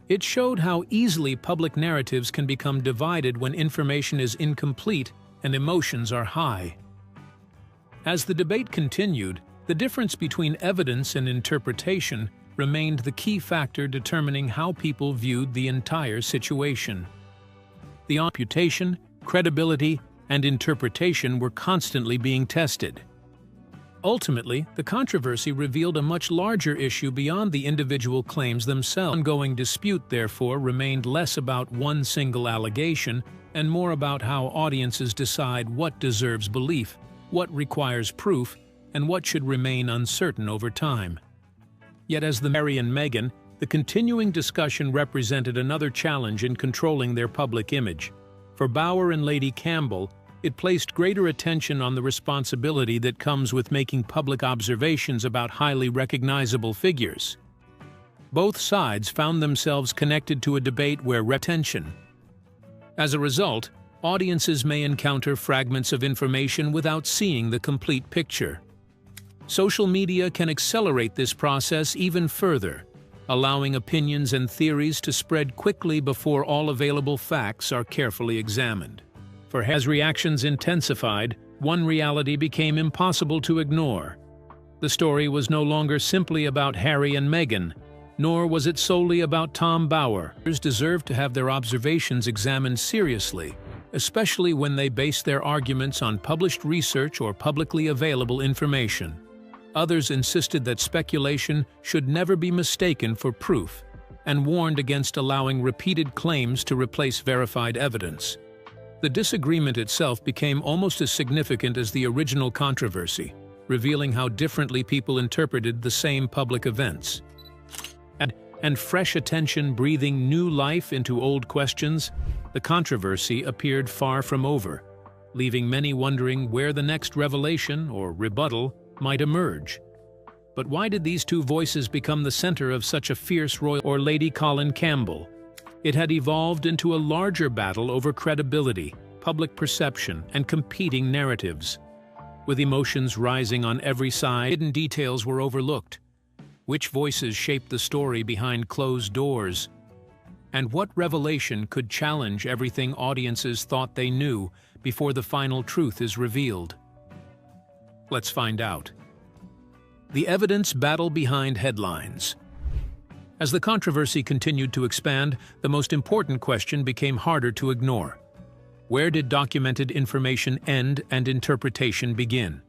It showed how easily public narratives can become divided when information is incomplete and emotions are high. As the debate continued, the difference between evidence and interpretation remained the key factor determining how people viewed the entire situation. The reputation, credibility, and interpretation were constantly being tested. Ultimately, the controversy revealed a much larger issue beyond the individual claims themselves. The ongoing dispute, therefore, remained less about one single allegation and more about how audiences decide what deserves belief, what requires proof, and what should remain uncertain over time. Yet as the Harry and Meghan, the continuing discussion represented another challenge in controlling their public image. For Bower and Lady Campbell, it placed greater attention on the responsibility that comes with making public observations about highly recognizable figures. Both sides found themselves connected to a debate where retention. As a result, audiences may encounter fragments of information without seeing the complete picture. Social media can accelerate this process even further, allowing opinions and theories to spread quickly before all available facts are carefully examined. For as reactions intensified, one reality became impossible to ignore. The story was no longer simply about Harry and Meghan, nor was it solely about Tom Bower. Others deserved to have their observations examined seriously, especially when they based their arguments on published research or publicly available information. Others insisted that speculation should never be mistaken for proof, and warned against allowing repeated claims to replace verified evidence. The disagreement itself became almost as significant as the original controversy, revealing how differently people interpreted the same public events. And fresh attention breathing new life into old questions, the controversy appeared far from over, leaving many wondering where the next revelation or rebuttal might emerge. But why did these two voices become the center of such a fierce royal or Lady Colin Campbell? It had evolved into a larger battle over credibility, public perception, and competing narratives. With emotions rising on every side, hidden details were overlooked. Which voices shaped the story behind closed doors? And what revelation could challenge everything audiences thought they knew before the final truth is revealed? Let's find out. The evidence battle behind headlines. As the controversy continued to expand, the most important question became harder to ignore. Where did documented information end and interpretation begin?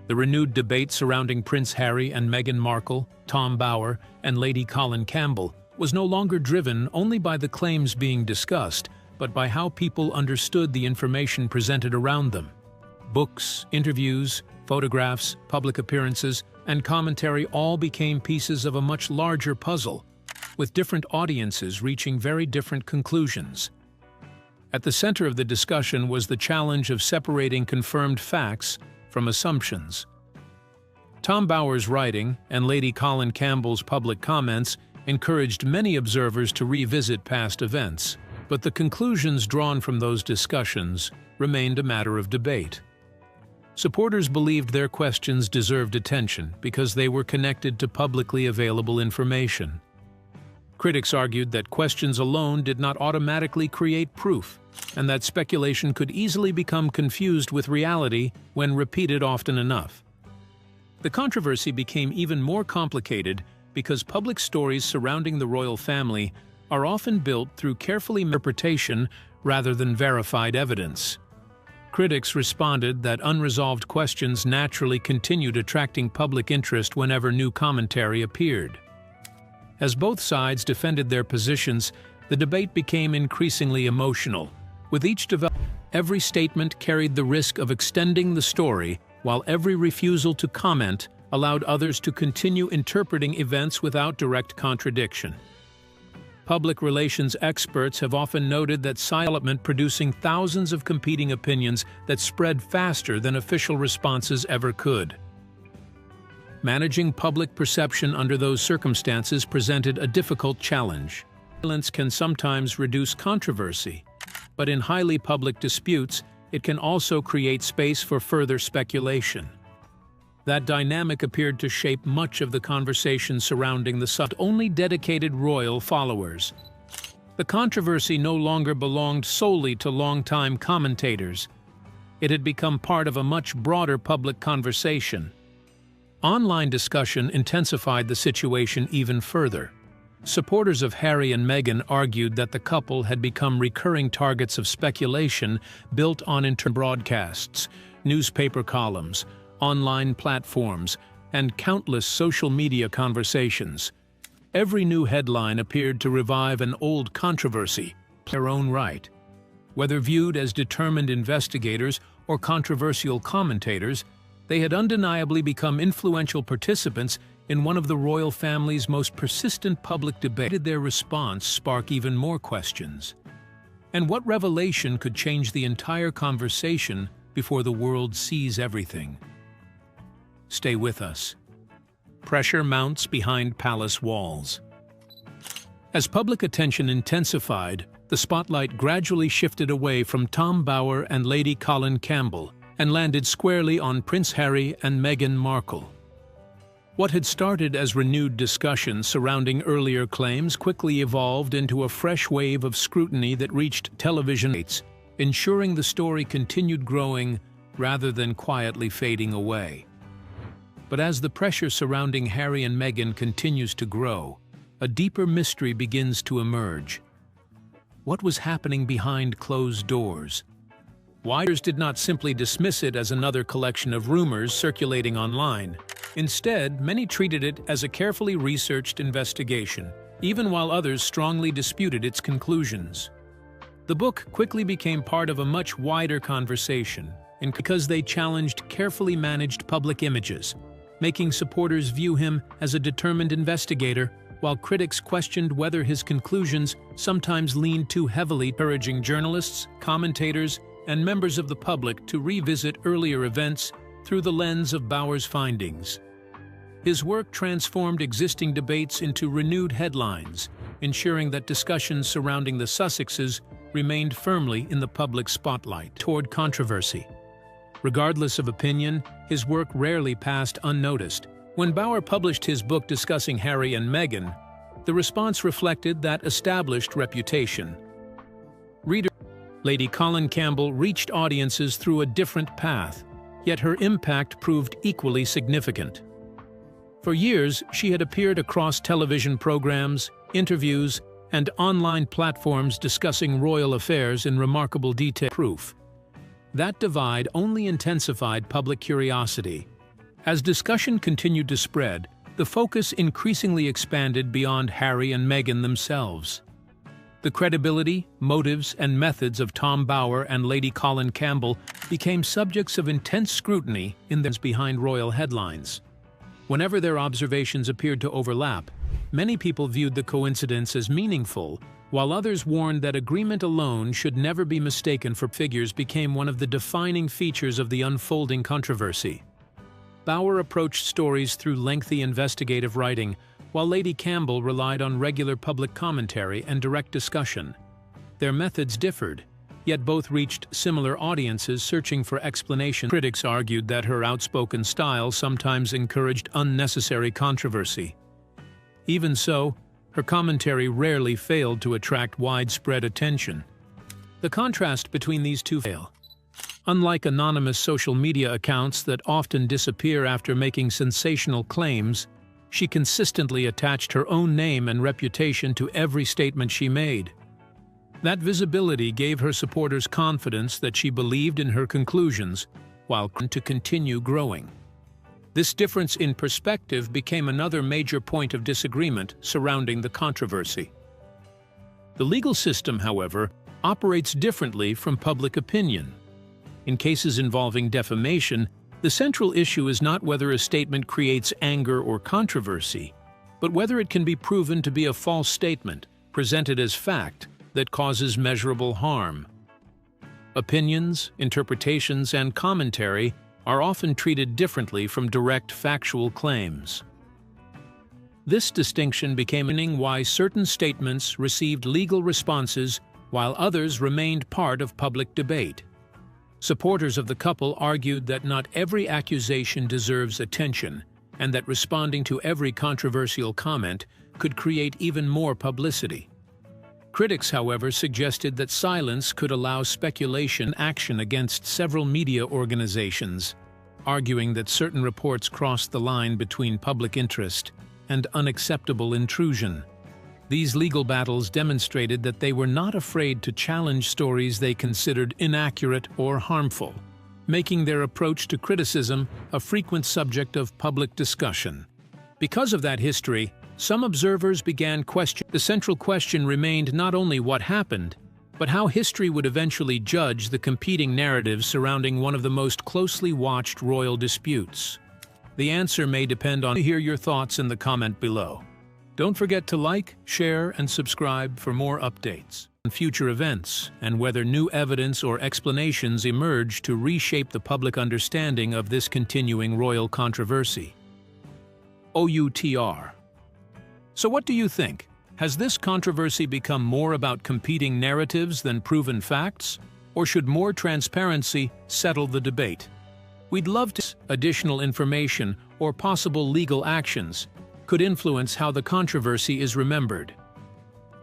The renewed debate surrounding Prince Harry and Meghan Markle, Tom Bower, and Lady Colin Campbell was no longer driven only by the claims being discussed, but by how people understood the information presented around them. Books, interviews, photographs, public appearances, and commentary all became pieces of a much larger puzzle, with different audiences reaching very different conclusions. At the center of the discussion was the challenge of separating confirmed facts from assumptions. Tom Bower's writing and Lady Colin Campbell's public comments encouraged many observers to revisit past events, but the conclusions drawn from those discussions remained a matter of debate. Supporters believed their questions deserved attention because they were connected to publicly available information. Critics argued that questions alone did not automatically create proof, and that speculation could easily become confused with reality when repeated often enough. The controversy became even more complicated because public stories surrounding the royal family are often built through carefully interpretation rather than verified evidence. Critics responded that unresolved questions naturally continued attracting public interest whenever new commentary appeared. As both sides defended their positions, the debate became increasingly emotional. With each development, every statement carried the risk of extending the story, while every refusal to comment allowed others to continue interpreting events without direct contradiction. Public relations experts have often noted that development producing thousands of competing opinions that spread faster than official responses ever could. Managing public perception under those circumstances presented a difficult challenge. Silence can sometimes reduce controversy, but in highly public disputes, it can also create space for further speculation. That dynamic appeared to shape much of the conversation surrounding the only dedicated royal followers. The controversy no longer belonged solely to longtime commentators. It had become part of a much broader public conversation. Online discussion intensified the situation even further. Supporters of Harry and Meghan argued that the couple had become recurring targets of speculation built on broadcasts, newspaper columns, online platforms, and countless social media conversations. Every new headline appeared to revive an old controversy, in their own right. Whether viewed as determined investigators or controversial commentators, they had undeniably become influential participants in one of the royal family's most persistent public debates. Did their response spark even more questions? And what revelation could change the entire conversation before the world sees everything? Stay with us. Pressure mounts behind palace walls. As public attention intensified, the spotlight gradually shifted away from Tom Bower and Lady Colin Campbell and landed squarely on Prince Harry and Meghan Markle. What had started as renewed discussion surrounding earlier claims quickly evolved into a fresh wave of scrutiny that reached television rates, ensuring the story continued growing rather than quietly fading away. But as the pressure surrounding Harry and Meghan continues to grow, a deeper mystery begins to emerge. What was happening behind closed doors? Watchers did not simply dismiss it as another collection of rumors circulating online. Instead, many treated it as a carefully researched investigation, even while others strongly disputed its conclusions. The book quickly became part of a much wider conversation, and because they challenged carefully managed public images, making supporters view him as a determined investigator, while critics questioned whether his conclusions sometimes leaned too heavily, encouraging journalists, commentators, and members of the public to revisit earlier events through the lens of Bower's findings. His work transformed existing debates into renewed headlines, ensuring that discussions surrounding the Sussexes remained firmly in the public spotlight. Toward controversy. Regardless of opinion, his work rarely passed unnoticed. When Bower published his book discussing Harry and Meghan, the response reflected that established reputation. Lady Colin Campbell reached audiences through a different path, yet her impact proved equally significant. For years, she had appeared across television programs, interviews, and online platforms discussing royal affairs in remarkable detail. That divide only intensified public curiosity. As discussion continued to spread, the focus increasingly expanded beyond Harry and Meghan themselves. The credibility, motives, and methods of Tom Bower and Lady Colin Campbell became subjects of intense scrutiny in the behind royal headlines. Whenever their observations appeared to overlap, many people viewed the coincidence as meaningful, while others warned that agreement alone should never be mistaken for figures became one of the defining features of the unfolding controversy. Bower approached stories through lengthy investigative writing, while Lady Campbell relied on regular public commentary and direct discussion. Their methods differed, yet both reached similar audiences searching for explanation. Critics argued that her outspoken style sometimes encouraged unnecessary controversy. Even so, her commentary rarely failed to attract widespread attention. The contrast between these two fail. Unlike anonymous social media accounts that often disappear after making sensational claims, she consistently attached her own name and reputation to every statement she made. That visibility gave her supporters confidence that she believed in her conclusions, while to continue growing. This difference in perspective became another major point of disagreement surrounding the controversy. The legal system, however, operates differently from public opinion. In cases involving defamation, the central issue is not whether a statement creates anger or controversy, but whether it can be proven to be a false statement, presented as fact, that causes measurable harm. Opinions, interpretations, and commentary are often treated differently from direct factual claims. This distinction became why certain statements received legal responses while others remained part of public debate. Supporters of the couple argued that not every accusation deserves attention, and that responding to every controversial comment could create even more publicity. Critics, however, suggested that silence could allow speculation and action against several media organizations, arguing that certain reports crossed the line between public interest and unacceptable intrusion. These legal battles demonstrated that they were not afraid to challenge stories they considered inaccurate or harmful, making their approach to criticism a frequent subject of public discussion. Because of that history, some observers began questioning. The central question remained not only what happened, but how history would eventually judge the competing narratives surrounding one of the most closely watched royal disputes. The answer may depend on. Hear your thoughts in the comment below. Don't forget to like, share, and subscribe for more updates on future events and whether new evidence or explanations emerge to reshape the public understanding of this continuing royal controversy. OUTR. So what do you think? Has this controversy become more about competing narratives than proven facts? Or should more transparency settle the debate? We'd love to. Additional information or possible legal actions could influence how the controversy is remembered.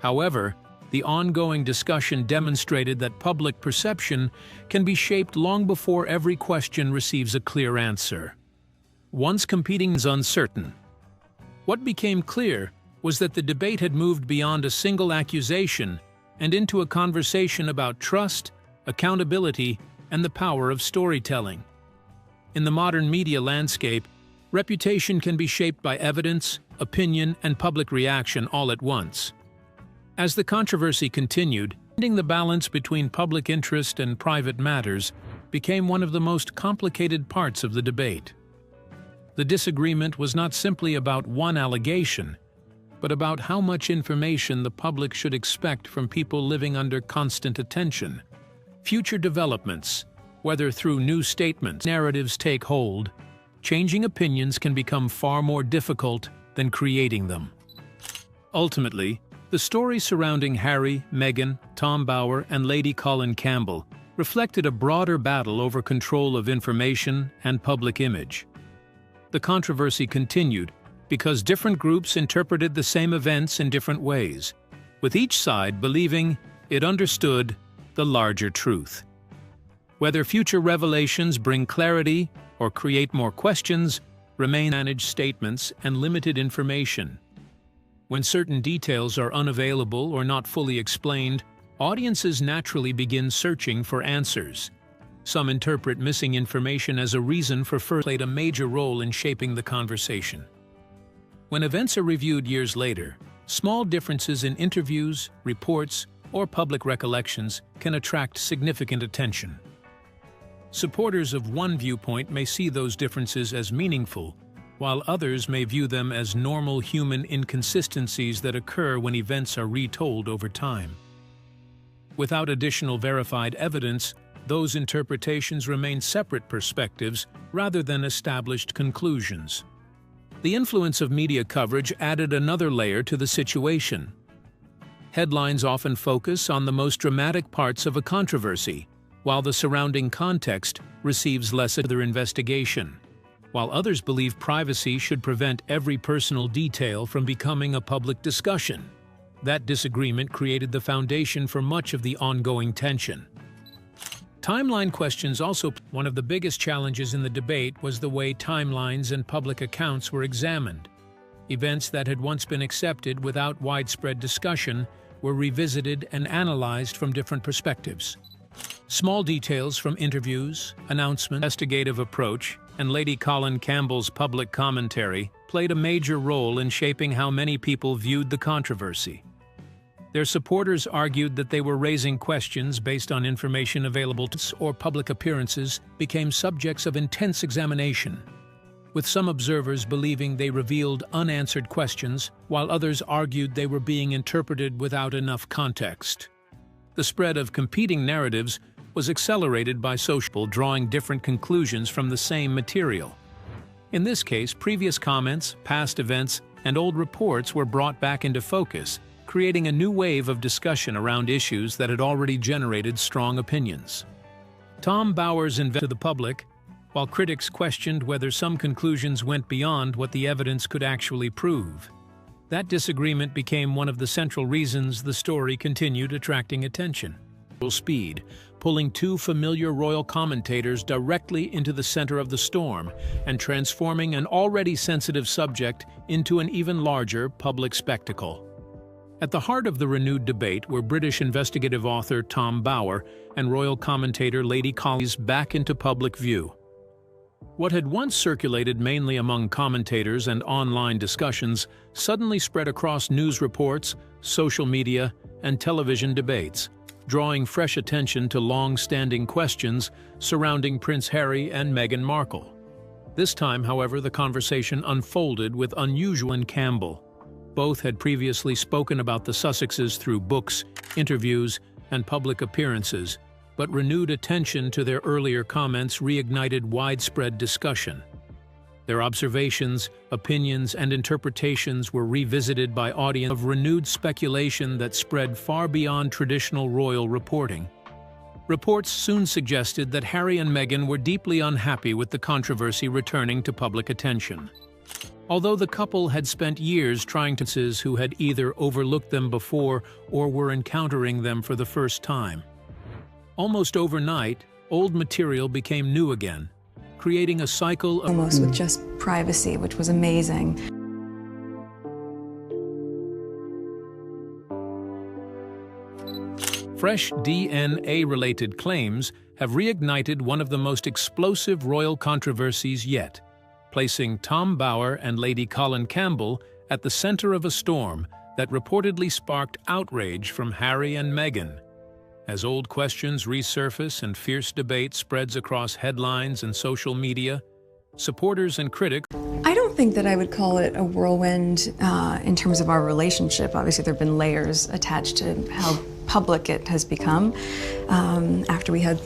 However, the ongoing discussion demonstrated that public perception can be shaped long before every question receives a clear answer. Once competing is uncertain. What became clear was that the debate had moved beyond a single accusation and into a conversation about trust, accountability, and the power of storytelling. In the modern media landscape, reputation can be shaped by evidence, opinion, and public reaction all at once. As the controversy continued, finding the balance between public interest and private matters became one of the most complicated parts of the debate. The disagreement was not simply about one allegation, but about how much information the public should expect from people living under constant attention. Future developments, whether through new statements, narratives take hold, changing opinions can become far more difficult than creating them. Ultimately, the story surrounding Harry, Meghan, Tom Bower, and Lady Colin Campbell reflected a broader battle over control of information and public image. The controversy continued because different groups interpreted the same events in different ways, with each side believing it understood the larger truth. Whether future revelations bring clarity or create more questions remain managed statements and limited information. When certain details are unavailable or not fully explained, audiences naturally begin searching for answers. Some interpret missing information as a reason for further played a major role in shaping the conversation. When events are reviewed years later, small differences in interviews, reports, or public recollections can attract significant attention. Supporters of one viewpoint may see those differences as meaningful, while others may view them as normal human inconsistencies that occur when events are retold over time. Without additional verified evidence, those interpretations remain separate perspectives rather than established conclusions. The influence of media coverage added another layer to the situation. Headlines often focus on the most dramatic parts of a controversy, while the surrounding context receives less further investigation, while others believe privacy should prevent every personal detail from becoming a public discussion. That disagreement created the foundation for much of the ongoing tension. Timeline questions also. One of the biggest challenges in the debate was the way timelines and public accounts were examined. Events that had once been accepted without widespread discussion were revisited and analyzed from different perspectives. Small details from interviews, announcements, investigative approach, and Lady Colin Campbell's public commentary played a major role in shaping how many people viewed the controversy. Their supporters argued that they were raising questions based on information available to us, or public appearances became subjects of intense examination, with some observers believing they revealed unanswered questions, while others argued they were being interpreted without enough context. The spread of competing narratives was accelerated by social drawing different conclusions from the same material. In this case, previous comments, past events, and old reports were brought back into focus, creating a new wave of discussion around issues that had already generated strong opinions. Tom Bower's to the public, while critics questioned whether some conclusions went beyond what the evidence could actually prove. That disagreement became one of the central reasons the story continued attracting attention. Speed, pulling two familiar royal commentators directly into the center of the storm and transforming an already sensitive subject into an even larger public spectacle. At the heart of the renewed debate were British investigative author Tom Bower and royal commentator Lady Collins back into public view. What had once circulated mainly among commentators and online discussions suddenly spread across news reports, social media, and television debates, drawing fresh attention to long-standing questions surrounding Prince Harry and Meghan Markle. This time, however, the conversation unfolded with unusual and Campbell. Both had previously spoken about the Sussexes through books, interviews, and public appearances, but renewed attention to their earlier comments reignited widespread discussion. Their observations, opinions, and interpretations were revisited by audience of renewed speculation that spread far beyond traditional royal reporting. Reports soon suggested that Harry and Meghan were deeply unhappy with the controversy returning to public attention. Although the couple had spent years trying to who had either overlooked them before or were encountering them for the first time. Almost overnight, old material became new again, creating a cycle of almost with just privacy, which was amazing. Fresh DNA-related claims have reignited one of the most explosive royal controversies yet, placing Tom Bower and Lady Colin Campbell at the center of a storm that reportedly sparked outrage from Harry and Meghan. As old questions resurface and fierce debate spreads across headlines and social media, supporters and critics... I don't think that I would call it a whirlwind in terms of our relationship. Obviously, there have been layers attached to how public it has become after we had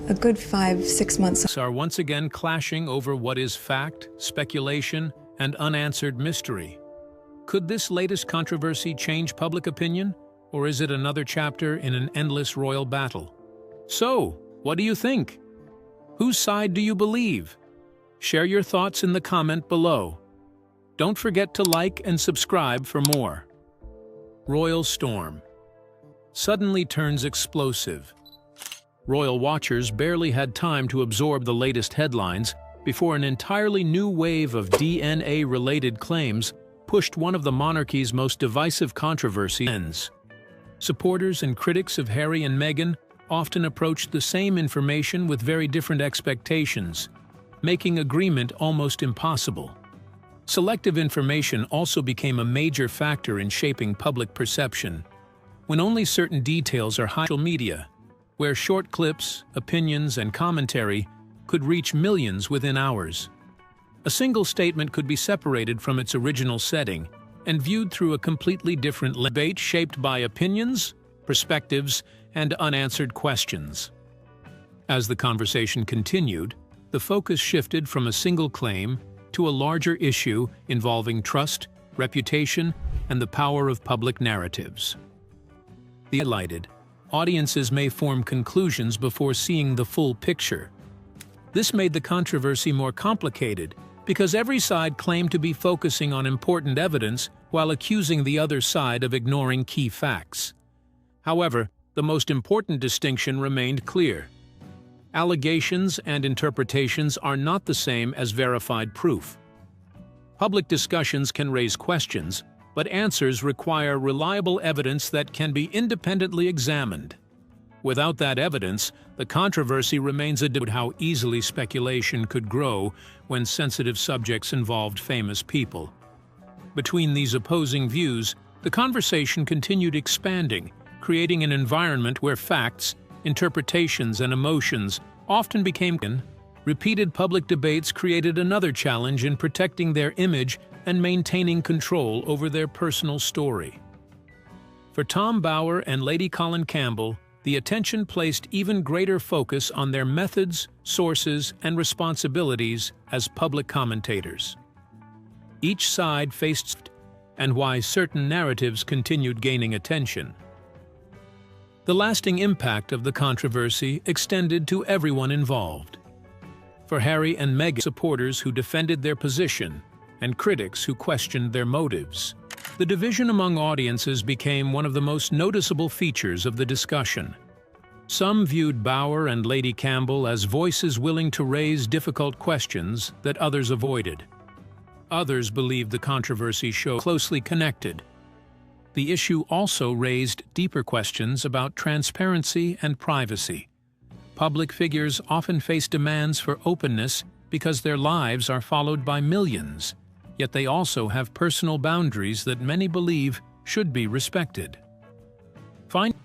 a good 5-6 months. ...are once again clashing over what is fact, speculation, and unanswered mystery. Could this latest controversy change public opinion? Or is it another chapter in an endless royal battle? So, what do you think? Whose side do you believe? Share your thoughts in the comment below. Don't forget to like and subscribe for more. Royal storm suddenly turns explosive. Royal watchers barely had time to absorb the latest headlines before an entirely new wave of DNA-related claims pushed one of the monarchy's most divisive controversies. Supporters and critics of Harry and Meghan often approached the same information with very different expectations, making agreement almost impossible. Selective information also became a major factor in shaping public perception. When only certain details are social media, where short clips, opinions, and commentary could reach millions within hours. A single statement could be separated from its original setting and viewed through a completely different debate shaped by opinions, perspectives, and unanswered questions. As the conversation continued, the focus shifted from a single claim to a larger issue involving trust, reputation, and the power of public narratives. Highlighted, audiences may form conclusions before seeing the full picture. This made the controversy more complicated because every side claimed to be focusing on important evidence while accusing the other side of ignoring key facts. However, the most important distinction remained clear. Allegations and interpretations are not the same as verified proof. Public discussions can raise questions, but answers require reliable evidence that can be independently examined. Without that evidence, the controversy remains a doubt how easily speculation could grow when sensitive subjects involved famous people. Between these opposing views, the conversation continued expanding, creating an environment where facts, interpretations, and emotions often became. Repeated public debates created another challenge in protecting their image and maintaining control over their personal story. For Tom Bower and Lady Colin Campbell, the attention placed even greater focus on their methods, sources, and responsibilities as public commentators. Each side faced and why certain narratives continued gaining attention. The lasting impact of the controversy extended to everyone involved. For Harry and Meghan, supporters who defended their position and critics who questioned their motives, the division among audiences became one of the most noticeable features of the discussion. Some viewed Bower and Lady Campbell as voices willing to raise difficult questions that others avoided. Others believed the controversy showed closely connected. The issue also raised deeper questions about transparency and privacy. Public figures often face demands for openness because their lives are followed by millions, yet they also have personal boundaries that many believe should be respected.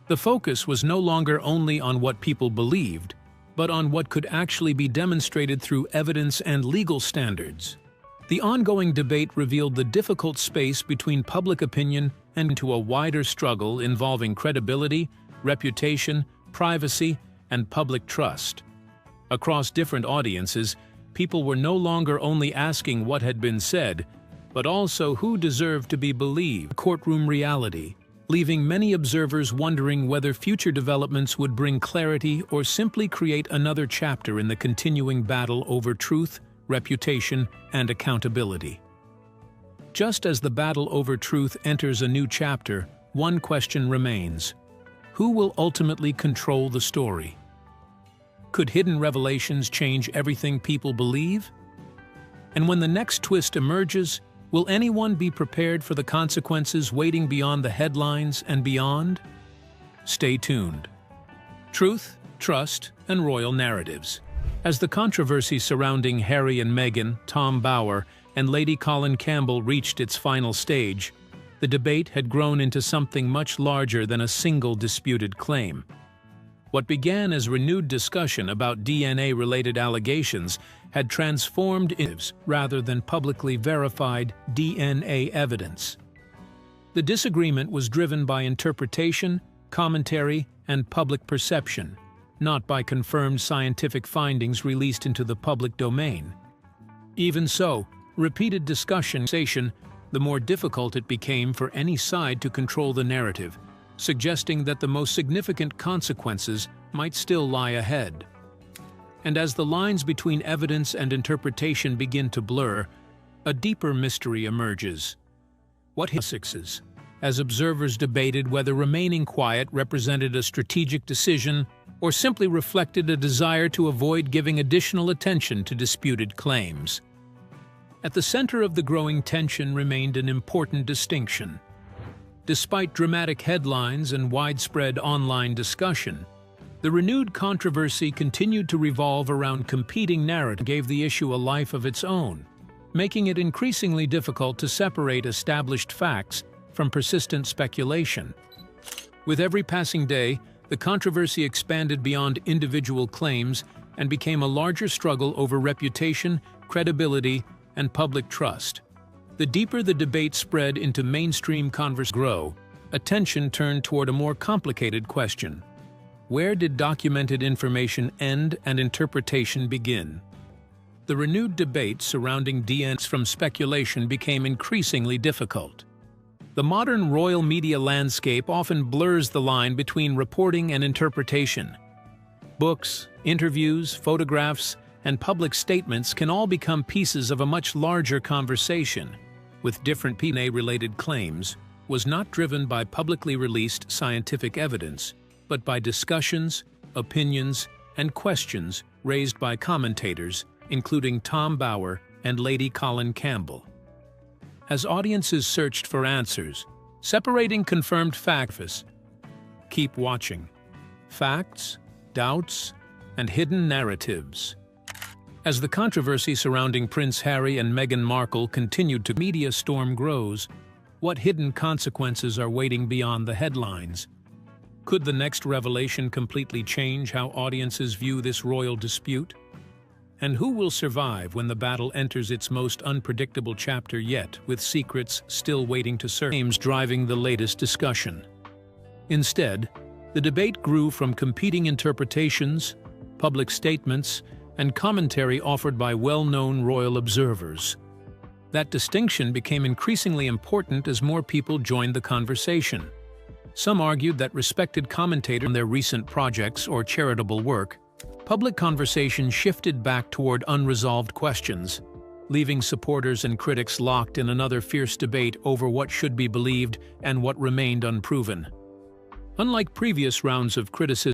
The focus was no longer only on what people believed, but on what could actually be demonstrated through evidence and legal standards. The ongoing debate revealed the difficult space between public opinion and into a wider struggle involving credibility, reputation, privacy, and public trust. Across different audiences, people were no longer only asking what had been said, but also who deserved to be believed. Courtroom reality, leaving many observers wondering whether future developments would bring clarity or simply create another chapter in the continuing battle over truth, reputation, and accountability. Just as the battle over truth enters a new chapter, one question remains: who will ultimately control the story? Could hidden revelations change everything people believe? And when the next twist emerges, will anyone be prepared for the consequences waiting beyond the headlines and beyond? Stay tuned. Truth, trust, and royal narratives. As the controversy surrounding Harry and Meghan, Tom Bower, and Lady Colin Campbell reached its final stage, the debate had grown into something much larger than a single disputed claim. What began as renewed discussion about DNA-related allegations had transformed into rather than publicly verified DNA evidence. The disagreement was driven by interpretation, commentary, and public perception, not by confirmed scientific findings released into the public domain. Even so, repeated discussion, the more difficult it became for any side to control the narrative, suggesting that the most significant consequences might still lie ahead. And as the lines between evidence and interpretation begin to blur, a deeper mystery emerges. What Sussexes? As observers debated whether remaining quiet represented a strategic decision or simply reflected a desire to avoid giving additional attention to disputed claims. At the center of the growing tension remained an important distinction. Despite dramatic headlines and widespread online discussion, the renewed controversy continued to revolve around competing narratives, gave the issue a life of its own, making it increasingly difficult to separate established facts from persistent speculation. With every passing day, the controversy expanded beyond individual claims and became a larger struggle over reputation, credibility, and public trust. The deeper the debate spread into mainstream conversation, attention turned toward a more complicated question. Where did documented information end and interpretation begin? The renewed debate surrounding DNA from speculation became increasingly difficult. The modern royal media landscape often blurs the line between reporting and interpretation. Books, interviews, photographs, and public statements can all become pieces of a much larger conversation, with different DNA-related claims, was not driven by publicly released scientific evidence, but by discussions, opinions, and questions raised by commentators, including Tom Bower and Lady Colin Campbell. As audiences searched for answers, separating confirmed facts, keep watching. Facts, doubts, and hidden narratives. As the controversy surrounding Prince Harry and Meghan Markle continued to media storm grows, what hidden consequences are waiting beyond the headlines? Could the next revelation completely change how audiences view this royal dispute? And who will survive when the battle enters its most unpredictable chapter yet, with secrets still waiting to surface? Names driving the latest discussion. Instead, the debate grew from competing interpretations, public statements, and commentary offered by well-known royal observers. That distinction became increasingly important as more people joined the conversation. Some argued that respected commentators on their recent projects or charitable work, public conversation shifted back toward unresolved questions, leaving supporters and critics locked in another fierce debate over what should be believed and what remained unproven. Unlike previous rounds of criticism,